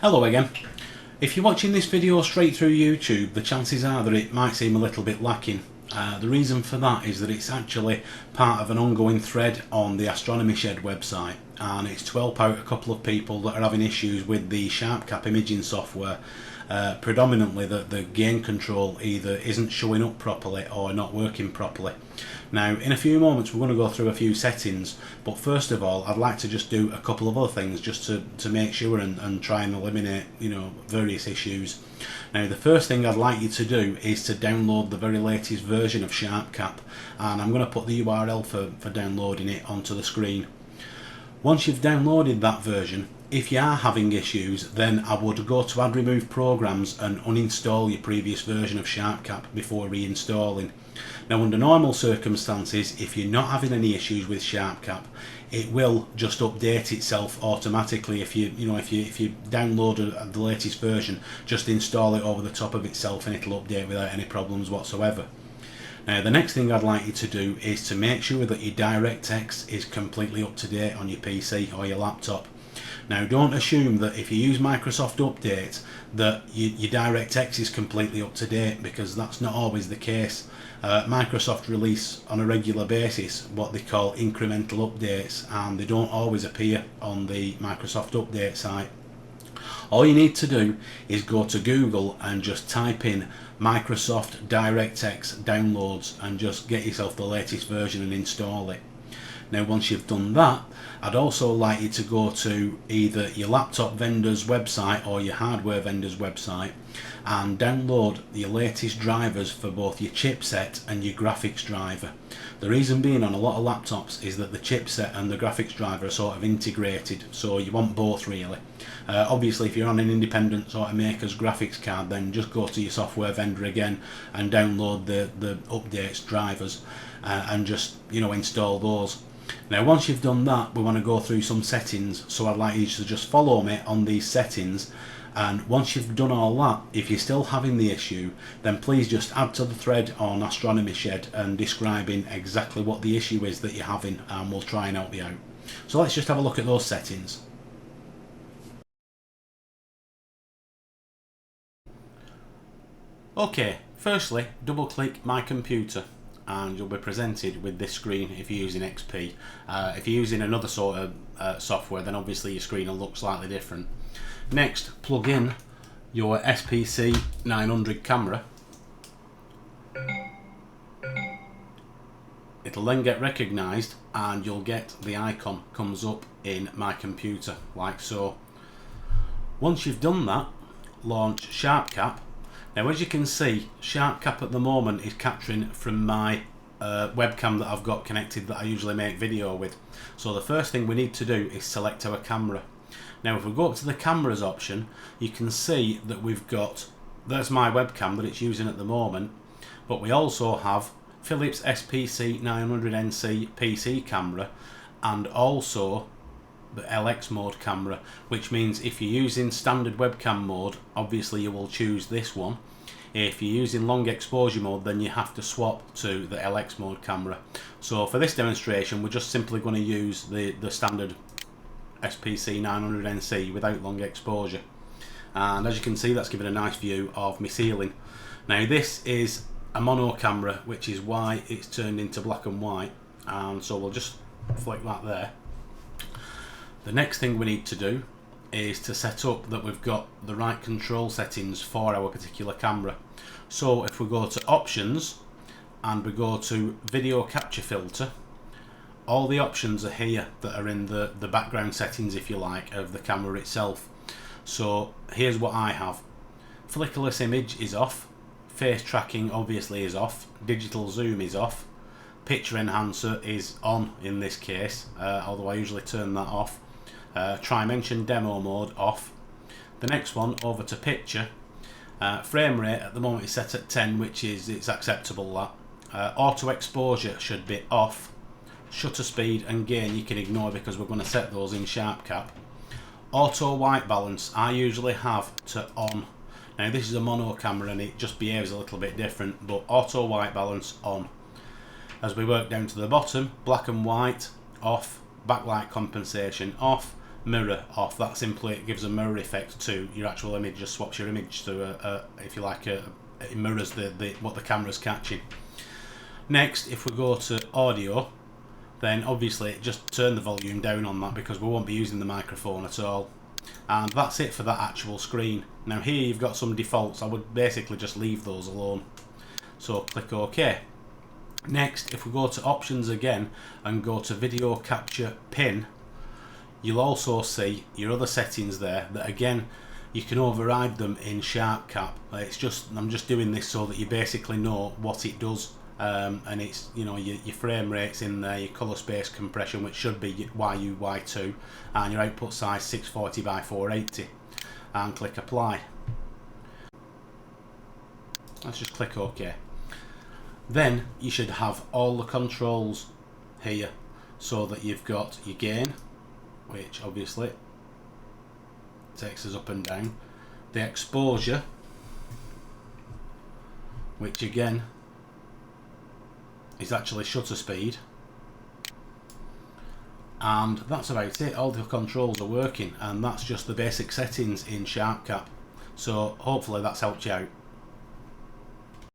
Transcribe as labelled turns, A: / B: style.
A: Hello again. If you're watching this video straight through YouTube, the chances are that it might seem a little bit lacking. The reason for that is that it's actually part of an ongoing thread on the Astronomyshed website, and it's to help out a couple of people that are having issues with the Sharpcap imaging software. Predominantly that the gain control either isn't showing up properly or not working properly. Now in a few moments we're going to go through a few settings, but first of all I'd like to just do a couple of other things just to make sure and try and eliminate various issues. Now the first thing I'd like you to do is to download the very latest version of Sharpcap, and I'm going to put the URL for downloading it onto the screen. Once you've downloaded that version, if you are having issues, then I would go to Add Remove Programs and uninstall your previous version of Sharpcap before reinstalling. Now under normal circumstances, if you're not having any issues with Sharpcap, it will just update itself automatically. If you download the latest version, just install it over the top of itself and it'll update without any problems whatsoever. Now the next thing I'd like you to do is to make sure that your Directx is completely up to date on your PC or your laptop. Now don't assume that if you use Microsoft Update that your Directx is completely up to date, because that's not always the case. Microsoft release on a regular basis what they call incremental updates, and they don't always appear on the Microsoft Update site. All you need to do is go to Google and just type in Microsoft Directx downloads and just get yourself the latest version and install it. Now once you've done that, I'd also like you to go to either your laptop vendor's website or your hardware vendor's website and download your latest drivers for both your chipset and your graphics driver. The reason being on a lot of laptops is that the chipset and the graphics driver are sort of integrated, so you want both really. Obviously if you're on an independent sort of maker's graphics card, then just go to your software vendor again and download the updates drivers and just install those. Now once you've done that, we want to go through some settings, so I'd like you to just follow me on these settings, and once you've done all that, if you're still having the issue, then please just add to the thread on Astronomyshed and describing exactly what the issue is that you're having, and we'll try and help you out. So let's just have a look at those settings. Okay, firstly double click my computer and you'll be presented with this screen if you're using XP. If you're using another sort of software, then obviously your screen will look slightly different. Next, plug in your SPC 900 camera. It'll then get recognised and you'll get the icon comes up in my computer like so. Once you've done that, launch Sharpcap. Now as you can see, Sharpcap at the moment is capturing from my webcam that I've got connected that I usually make video with. So the first thing we need to do is select our camera. Now if we go up to the cameras option, you can see that we've got, there's my webcam that it's using at the moment, but we also have Philips SPC 900NC PC camera and also the LX mode camera, which means if you're using standard webcam mode, obviously you will choose this one. If you're using long exposure mode, then you have to swap to the LX mode camera. So for this demonstration, we're just simply going to use the standard SPC 900NC without long exposure. And as you can see, that's given a nice view of my ceiling. Now this is a mono camera, which is why it's turned into black and white, and so we'll just flick that there. The next thing we need to do is to set up that we've got the right control settings for our particular camera. So if we go to options and we go to video capture filter, all the options are here that are in the background settings, if you like, of the camera itself. So here's what I have. Flickerless image is off, face tracking obviously is off, digital zoom is off, picture enhancer is on in this case, although I usually turn that off. Trimension demo mode off. The next one, over to picture, frame rate at the moment is set at 10, which is it's acceptable. That auto exposure should be off. Shutter speed and gain you can ignore because we're going to set those in Sharpcap. Auto white balance I usually have to on. Now this is a mono camera and it just behaves a little bit different, but auto white balance on. As we work down to the bottom, black and white off, backlight compensation off, mirror off. That simply gives a mirror effect to your actual image, just swaps your image to if you like, it mirrors what the camera's catching. Next, if we go to audio, then obviously just turn the volume down on that because we won't be using the microphone at all. And that's it for that actual screen. Now here you've got some defaults. I would basically just leave those alone. So click OK. Next, if we go to options again and go to video capture pin, you'll also see your other settings there that again you can override them in Sharpcap. I'm just doing this so that you basically know what it does. And it's, you know, your frame rates in there, your colour space compression, which should be YU Y2, and your output size 640 by 480, and click apply. Let's just click OK. Then you should have all the controls here, so that you've got your gain, which obviously takes us up and down, the exposure, which again is actually shutter speed, and that's about it. All the controls are working, and that's just the basic settings in Sharpcap. So hopefully that's helped you out.